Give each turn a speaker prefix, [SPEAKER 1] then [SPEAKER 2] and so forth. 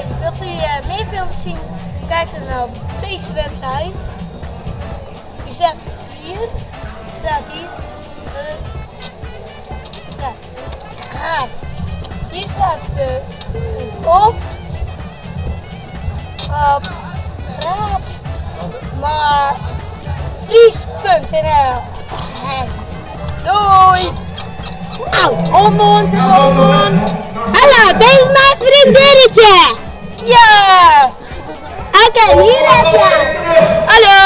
[SPEAKER 1] Leuk, wilt u meer films zien? Kijk dan op deze website. Die staat hier. Die staat hier. Hier staat op praatmaarvries.nl. Doei!
[SPEAKER 2] Omond.
[SPEAKER 3] Hallo, dit is mijn vriendinnetje.
[SPEAKER 1] Ja!
[SPEAKER 3] Oké, hier heb je.
[SPEAKER 1] Hallo!